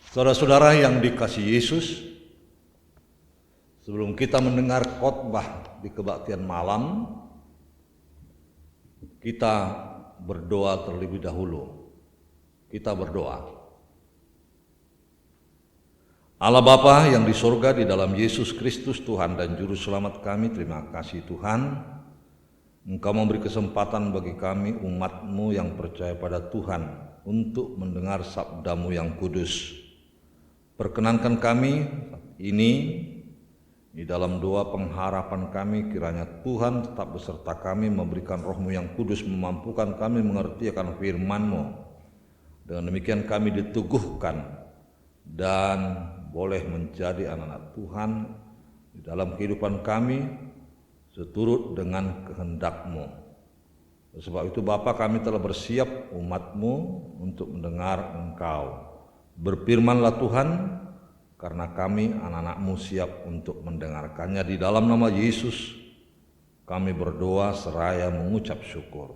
Saudara-saudara yang dikasihi Yesus, sebelum kita mendengar khotbah di kebaktian malam, kita berdoa terlebih dahulu. Kita berdoa. Allah Bapa yang di sorga, di dalam Yesus Kristus Tuhan dan Juru Selamat kami, terima kasih Tuhan. Engkau memberi kesempatan bagi kami umat-Mu yang percaya pada Tuhan untuk mendengar sabda-Mu yang kudus. Perkenankan kami ini di dalam doa pengharapan kami, kiranya Tuhan tetap beserta kami, memberikan Roh-Mu yang kudus, memampukan kami mengerti akan firman-Mu. Dengan demikian kami diteguhkan dan boleh menjadi anak-anak Tuhan di dalam kehidupan kami seturut dengan kehendak-Mu. Sebab itu Bapa, kami telah bersiap umat-Mu untuk mendengar Engkau. Berfirmanlah Tuhan, karena kami anak-anak-Mu siap untuk mendengarkannya. Di dalam nama Yesus kami berdoa seraya mengucap syukur.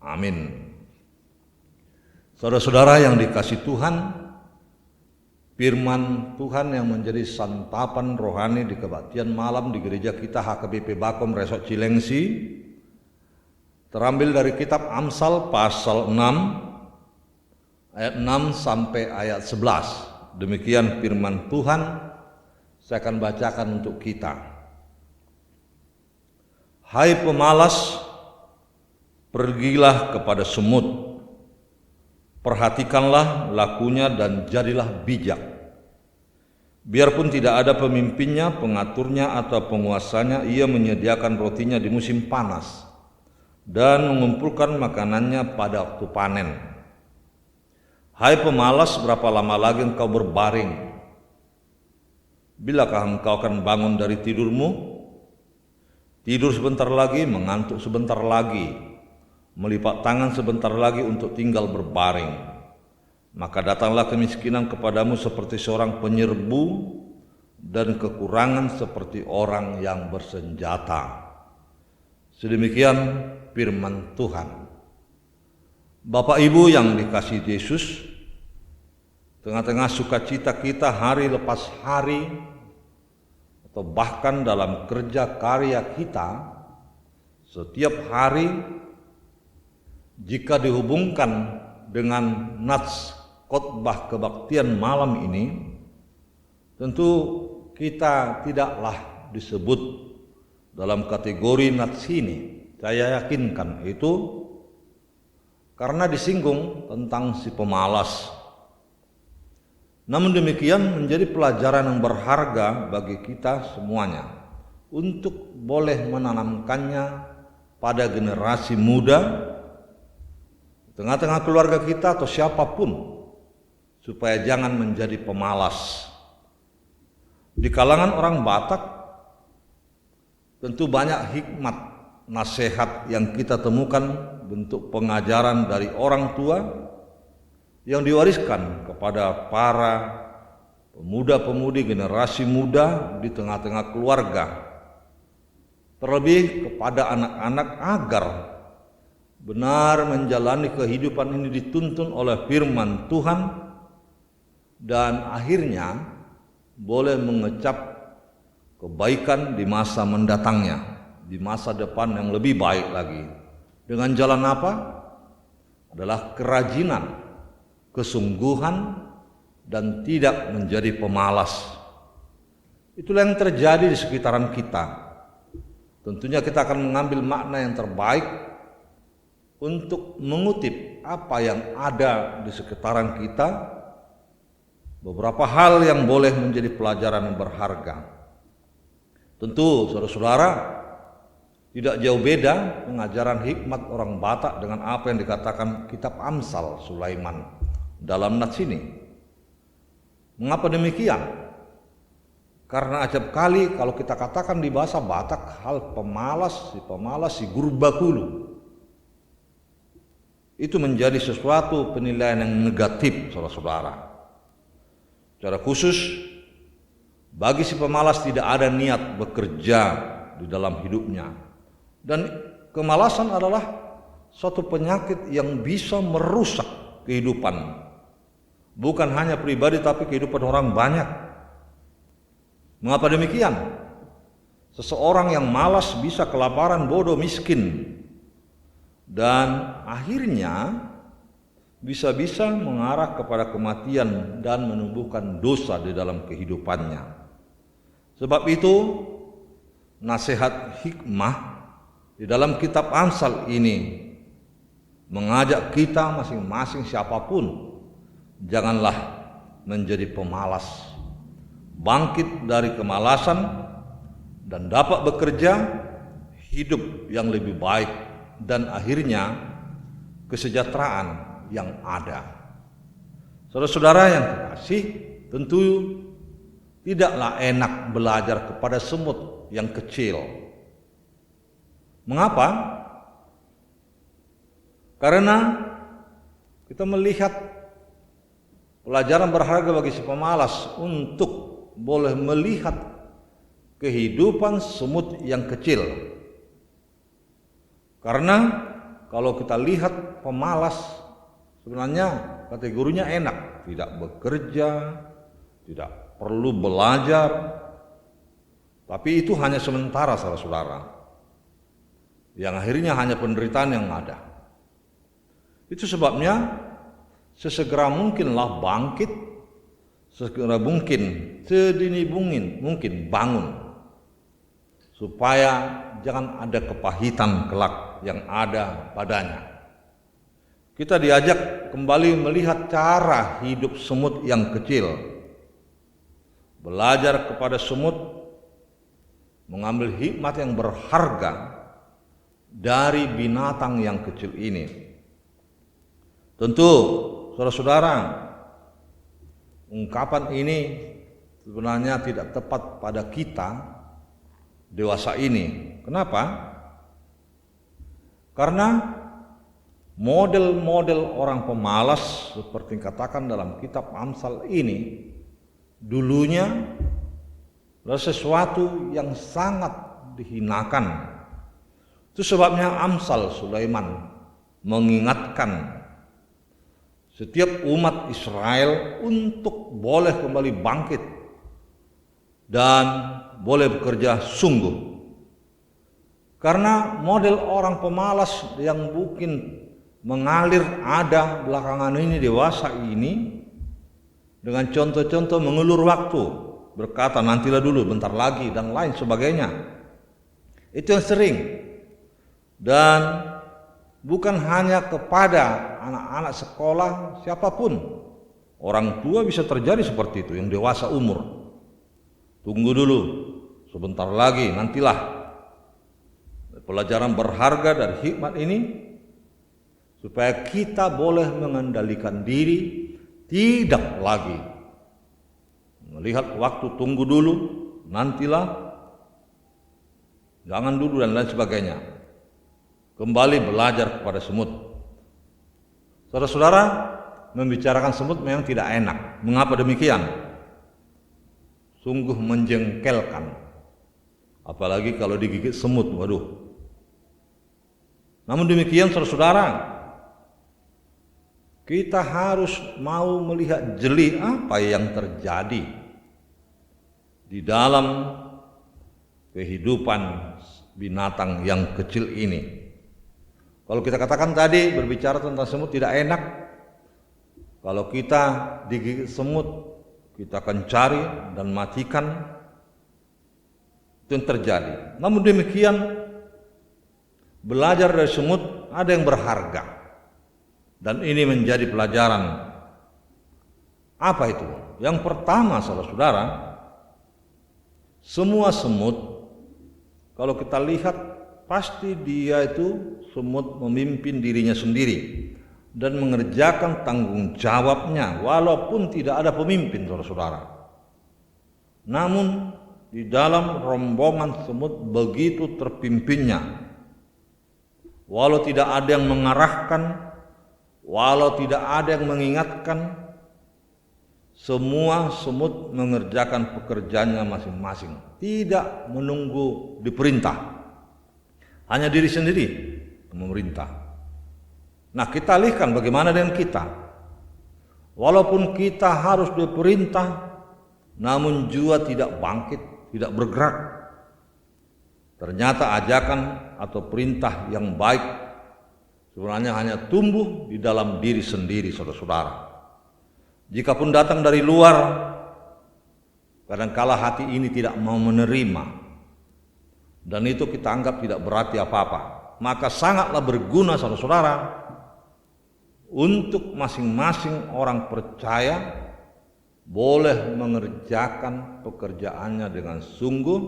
Amin. Saudara-saudara yang dikasihi Tuhan, firman Tuhan yang menjadi santapan rohani di kebaktian malam di gereja kita HKBP Bakom Resort Cilengsi terambil dari kitab Amsal pasal 6 ayat 6 sampai ayat 11. Demikian firman Tuhan, saya akan bacakan untuk kita. Hai pemalas, pergilah kepada semut, perhatikanlah lakunya dan jadilah bijak. Biarpun tidak ada pemimpinnya, pengaturnya atau penguasanya, ia menyediakan rotinya di musim panas dan mengumpulkan makanannya pada waktu panen. Hai pemalas, berapa lama lagi engkau berbaring? Bilakah engkau akan bangun dari tidurmu? Tidur sebentar lagi, mengantuk sebentar lagi, melipat tangan sebentar lagi untuk tinggal berbaring. Maka datanglah kemiskinan kepadamu seperti seorang penyerbu dan kekurangan seperti orang yang bersenjata. Sedemikian firman Tuhan. Bapak Ibu yang dikasihi Yesus, tengah-tengah sukacita kita hari lepas hari, atau bahkan dalam kerja karya kita, setiap hari jika dihubungkan dengan nats khotbah kebaktian malam ini, tentu kita tidaklah disebut dalam kategori nats ini. Saya yakinkan itu karena disinggung tentang si pemalas. Namun demikian menjadi pelajaran yang berharga bagi kita semuanya untuk boleh menanamkannya pada generasi muda, tengah-tengah keluarga kita atau siapapun, supaya jangan menjadi pemalas. Di kalangan orang Batak tentu banyak hikmat nasihat yang kita temukan, bentuk pengajaran dari orang tua yang diwariskan kepada para pemuda-pemudi generasi muda di tengah-tengah keluarga, terlebih kepada anak-anak agar benar menjalani kehidupan ini dituntun oleh firman Tuhan dan akhirnya boleh mengecap kebaikan di masa mendatangnya, di masa depan yang lebih baik lagi. Dengan jalan apa? Adalah kerajinan, kesungguhan, dan tidak menjadi pemalas. Itulah yang terjadi di sekitaran kita. Tentunya kita akan mengambil makna yang terbaik untuk mengutip apa yang ada di sekitaran kita, beberapa hal yang boleh menjadi pelajaran yang berharga. Tentu saudara-saudara, tidak jauh beda pengajaran hikmat orang Batak dengan apa yang dikatakan kitab Amsal Sulaiman dalam nats ini. Mengapa demikian? Karena acap kali kalau kita katakan di bahasa Batak, hal pemalas, si gurbakulu, itu menjadi sesuatu penilaian yang negatif, saudara-saudara. Secara khusus, bagi si pemalas tidak ada niat bekerja di dalam hidupnya. Dan kemalasan adalah suatu penyakit yang bisa merusak kehidupan Bukan hanya pribadi tapi kehidupan orang banyak. Mengapa demikian? Seseorang yang malas bisa kelaparan, bodoh, miskin, dan akhirnya bisa-bisa mengarah kepada kematian dan menumbuhkan dosa di dalam kehidupannya. Sebab itu, nasihat hikmah di dalam kitab Amsal ini mengajak kita masing-masing siapapun, janganlah menjadi pemalas, bangkit dari kemalasan dan dapat bekerja hidup yang lebih baik dan akhirnya kesejahteraan yang ada. Saudara-saudara yang kekasih, tentu tidaklah enak belajar kepada semut yang kecil. Mengapa? Karena kita melihat pelajaran berharga bagi si pemalas untuk boleh melihat kehidupan semut yang kecil. Karena kalau kita lihat pemalas, sebenarnya kategorinya enak, tidak bekerja, tidak perlu belajar, tapi itu hanya sementara, saudara-saudara, yang akhirnya hanya penderitaan yang ada. Itu sebabnya sesegera mungkinlah bangkit, sesegera mungkin, sedini mungkin bangun, supaya jangan ada kepahitan kelak yang ada padanya. Kita diajak kembali melihat cara hidup semut yang kecil, belajar kepada semut, mengambil hikmat yang berharga dari binatang yang kecil ini. Tentu, saudara-saudara, ungkapan ini sebenarnya tidak tepat pada kita dewasa ini. Kenapa? Karena model-model orang pemalas seperti dikatakan dalam kitab Amsal ini dulunya adalah sesuatu yang sangat dihinakan. Itu sebabnya Amsal Sulaiman mengingatkan setiap umat Israel untuk boleh kembali bangkit dan boleh bekerja sungguh. Karena model orang pemalas yang mungkin mengalir ada belakangan ini, dewasa ini, dengan contoh-contoh mengulur waktu, berkata nantilah dulu, bentar lagi, dan lain sebagainya. Itu yang sering. Dan bukan hanya kepada anak-anak sekolah, siapapun. Orang tua bisa terjadi seperti itu, yang dewasa umur. Tunggu dulu, sebentar lagi, nantilah. Pelajaran berharga dari hikmat ini, supaya kita boleh mengendalikan diri, tidak lagi melihat waktu, tunggu dulu, nantilah, jangan dulu, dan lain sebagainya. Kembali belajar kepada semut. Saudara-saudara, membicarakan semut memang tidak enak. Mengapa demikian? Sungguh menjengkelkan. Apalagi kalau digigit semut, waduh. Namun demikian, saudara-saudara, kita harus mau melihat jeli apa yang terjadi di dalam kehidupan binatang yang kecil ini. Kalau kita katakan tadi berbicara tentang semut tidak enak, kalau kita digigit semut, kita akan cari dan matikan, itu yang terjadi. Namun demikian, belajar dari semut ada yang berharga, dan ini menjadi pelajaran. Apa itu? Yang pertama, saudara-saudara, semua semut, kalau kita lihat, pasti dia itu semut memimpin dirinya sendiri dan mengerjakan tanggung jawabnya walaupun tidak ada pemimpin, saudara-saudara. Namun di dalam rombongan semut begitu terpimpinnya. Walau tidak ada yang mengarahkan, walau tidak ada yang mengingatkan, semua semut mengerjakan pekerjaannya masing-masing, tidak menunggu diperintah, hanya diri sendiri memerintah. Nah, kita alihkan bagaimana dengan kita? Walaupun kita harus diperintah, namun jua tidak bangkit, tidak bergerak. Ternyata ajakan atau perintah yang baik sebenarnya hanya tumbuh di dalam diri sendiri, saudara-saudara. Jikapun datang dari luar, kadangkala hati ini tidak mau menerima, dan itu kita anggap tidak berarti apa-apa. Maka sangatlah berguna, saudara-saudara, untuk masing-masing orang percaya boleh mengerjakan pekerjaannya dengan sungguh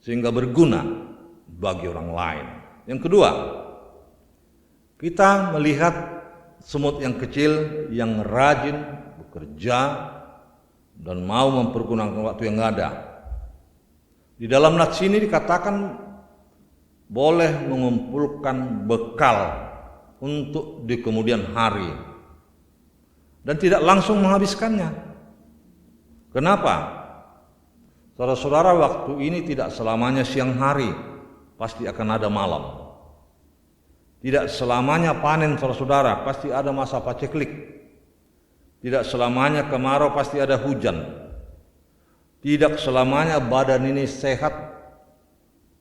sehingga berguna bagi orang lain. Yang kedua, kita melihat semut yang kecil yang rajin bekerja dan mau mempergunakan waktu yang ada. Di dalam nats ini dikatakan boleh mengumpulkan bekal untuk di kemudian hari dan tidak langsung menghabiskannya. Kenapa? Saudara-saudara, waktu ini tidak selamanya siang hari, pasti akan ada malam. Tidak selamanya panen, saudara-saudara, pasti ada masa paceklik. Tidak selamanya kemarau, pasti ada hujan. Tidak selamanya badan ini sehat,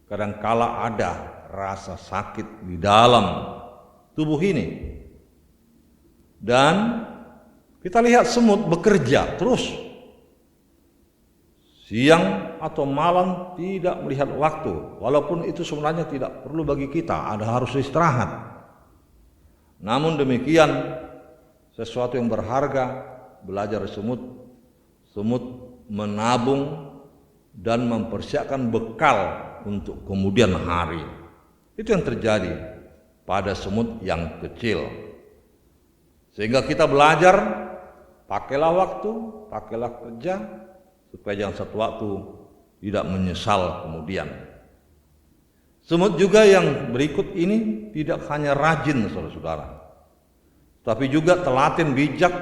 kadangkala ada rasa sakit di dalam tubuh ini. Dan kita lihat semut bekerja terus, siang atau malam, tidak melihat waktu. Walaupun itu sebenarnya tidak perlu bagi kita, ada harus istirahat. Namun demikian, sesuatu yang berharga, belajar semut menabung dan mempersiapkan bekal untuk kemudian hari. Itu yang terjadi pada semut yang kecil. Sehingga kita belajar, pakailah waktu, pakailah kerja, supaya jangan satu waktu tidak menyesal kemudian. Semut juga yang berikut ini tidak hanya rajin, saudara-saudara, tapi juga telaten, bijak,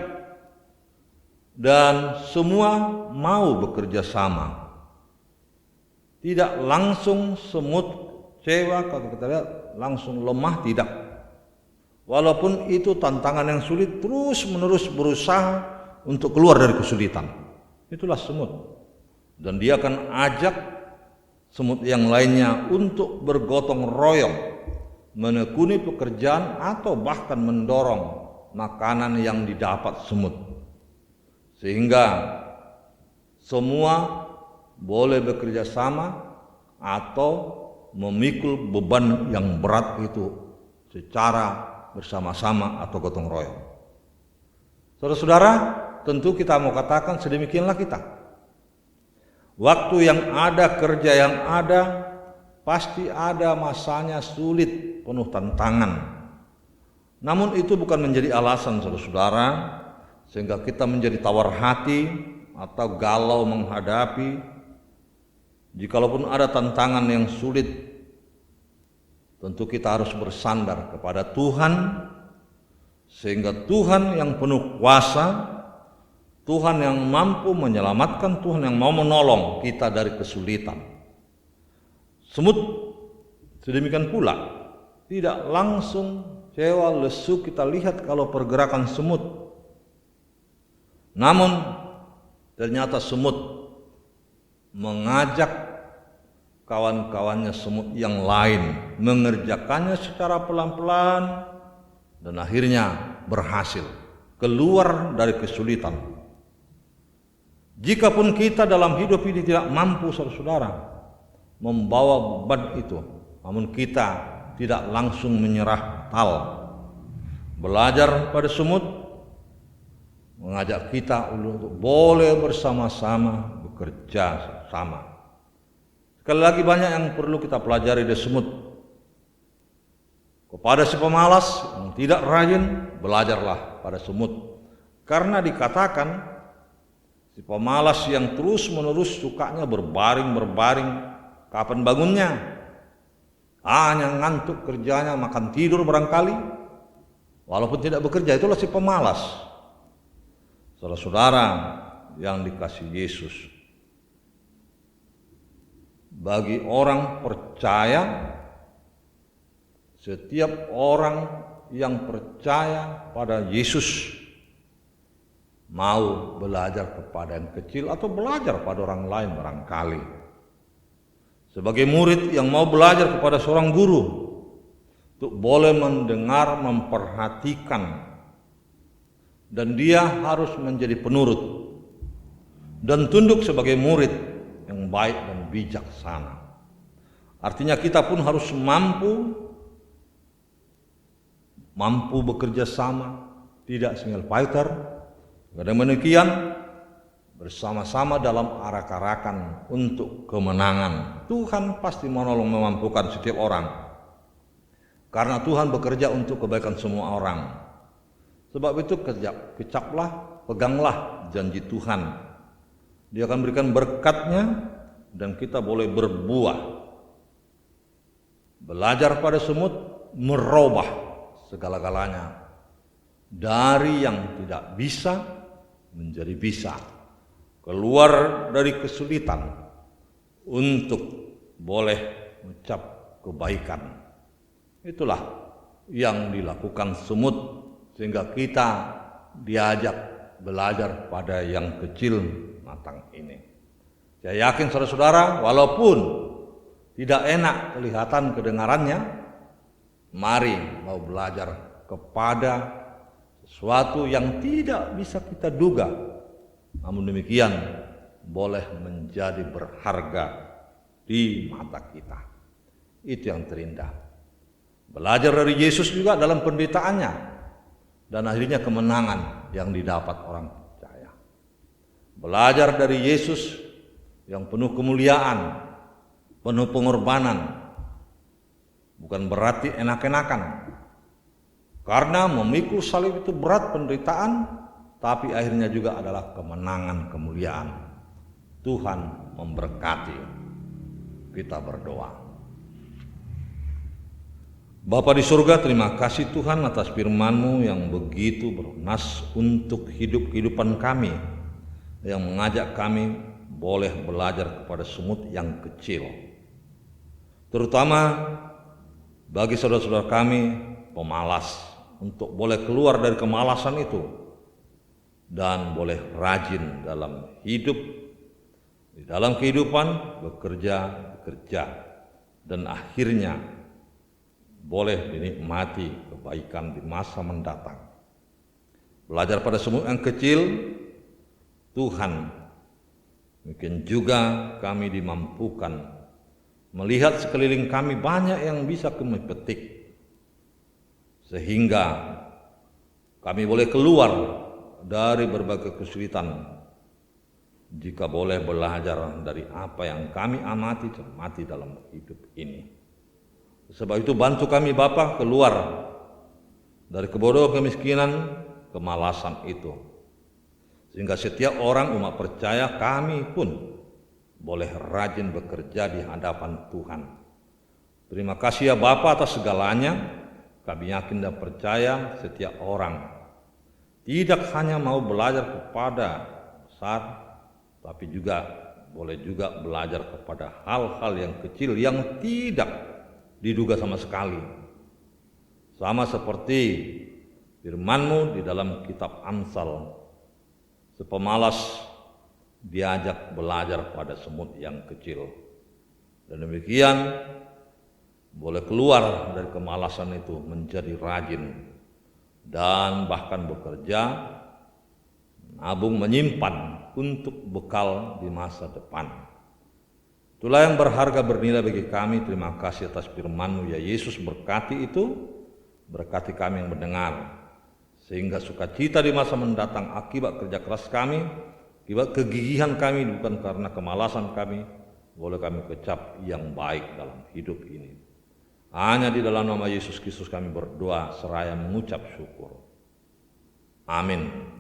dan semua mau bekerja sama. Tidak langsung semut kecewa, kalau kita lihat langsung lemah, tidak. Walaupun itu tantangan yang sulit, terus menerus berusaha untuk keluar dari kesulitan. Itulah semut. Dan dia akan ajak semut yang lainnya untuk bergotong royong, menekuni pekerjaan atau bahkan mendorong makanan yang didapat semut. Sehingga semua boleh bekerja sama atau memikul beban yang berat itu secara bersama-sama atau gotong royong. Saudara-saudara, tentu kita mau katakan sedemikianlah kita. Waktu yang ada, kerja yang ada, pasti ada masanya sulit, penuh tantangan. Namun itu bukan menjadi alasan, saudara-saudara, sehingga kita menjadi tawar hati atau galau menghadapi. Jikalaupun ada tantangan yang sulit, tentu kita harus bersandar kepada Tuhan, sehingga Tuhan yang penuh kuasa, Tuhan yang mampu menyelamatkan, Tuhan yang mau menolong kita dari kesulitan. Semut sedemikian pula, tidak langsung kecewa, lesu kita lihat kalau pergerakan semut. Namun ternyata semut mengajak kawan-kawannya semut yang lain mengerjakannya secara pelan-pelan dan akhirnya berhasil keluar dari kesulitan. Jikapun kita dalam hidup ini tidak mampu, saudara-saudara, membawa beban itu, namun kita tidak langsung menyerah tal. Belajar pada semut mengajak kita untuk boleh bersama-sama bekerja sama. Sekali lagi banyak yang perlu kita pelajari dari semut. Kepada si pemalas yang tidak rajin, belajarlah pada semut. Karena dikatakan si pemalas yang terus-menerus sukanya berbaring, kapan bangunnya? Hanya ngantuk kerjanya, makan tidur barangkali, walaupun tidak bekerja. Itulah si pemalas. Saudara-saudara yang dikasihi Yesus, bagi orang percaya, setiap orang yang percaya pada Yesus mau belajar kepada yang kecil atau belajar pada orang lain barangkali. Sebagai murid yang mau belajar kepada seorang guru, untuk boleh mendengar, memperhatikan, dan dia harus menjadi penurut dan tunduk sebagai murid yang baik dan bijaksana. Artinya kita pun harus mampu bekerja sama, tidak single fighter. Dengan demikian bersama-sama dalam arak-arakan untuk kemenangan. Tuhan pasti menolong memampukan setiap orang, karena Tuhan bekerja untuk kebaikan semua orang. Sebab itu kecaplah, peganglah janji Tuhan. Dia akan berikan berkat-Nya dan kita boleh berbuah. Belajar pada semut merubah segala-galanya, dari yang tidak bisa menjadi bisa, keluar dari kesulitan untuk boleh mengucap kebaikan. Itulah yang dilakukan semut, sehingga kita diajak belajar pada yang kecil matang ini. Saya yakin saudara-saudara, walaupun tidak enak kelihatan kedengarannya, mari mau belajar kepada sesuatu yang tidak bisa kita duga, namun demikian boleh menjadi berharga di mata kita. Itu yang terindah. Belajar dari Yesus juga dalam penderitaannya, dan akhirnya kemenangan yang didapat orang percaya. Belajar dari Yesus yang penuh kemuliaan, penuh pengorbanan, bukan berarti enak-enakan. Karena memikul salib itu berat penderitaan, tapi akhirnya juga adalah kemenangan, kemuliaan. Tuhan memberkati. Kita berdoa. Bapa di surga, terima kasih Tuhan atas firman-Mu yang begitu bernas untuk kehidupan kami, yang mengajak kami boleh belajar kepada semut yang kecil. Terutama bagi saudara-saudara kami pemalas, untuk boleh keluar dari kemalasan itu dan boleh rajin dalam hidup, di dalam kehidupan, bekerja, dan akhirnya boleh dinikmati kebaikan di masa mendatang. Belajar pada semut yang kecil, Tuhan, mungkin juga kami dimampukan melihat sekeliling kami banyak yang bisa kami petik, sehingga kami boleh keluar dari berbagai kesulitan jika boleh belajar dari apa yang kami cermati dalam hidup ini. Sebab itu bantu kami Bapa keluar dari kebodohan, kemiskinan, kemalasan itu, sehingga setiap orang umat percaya kami pun boleh rajin bekerja di hadapan Tuhan. Terima kasih ya Bapa atas segalanya. Kami yakin dan percaya setiap orang tidak hanya mau belajar kepada besar, tapi juga boleh juga belajar kepada hal-hal yang kecil yang tidak diduga sama sekali. Sama seperti firman-Mu di dalam kitab Amsal, sepemalas diajak belajar pada semut yang kecil. Dan demikian boleh keluar dari kemalasan itu menjadi rajin dan bahkan bekerja, menabung, menyimpan untuk bekal di masa depan. Itulah yang berharga bernilai bagi kami. Terima kasih atas firman-Mu ya Yesus. Berkati itu, berkati kami yang mendengar, sehingga sukacita di masa mendatang akibat kerja keras kami, akibat kegigihan kami, bukan karena kemalasan kami, boleh kami kecap yang baik dalam hidup ini. Hanya di dalam nama Yesus Kristus kami berdoa seraya mengucap syukur. Amin.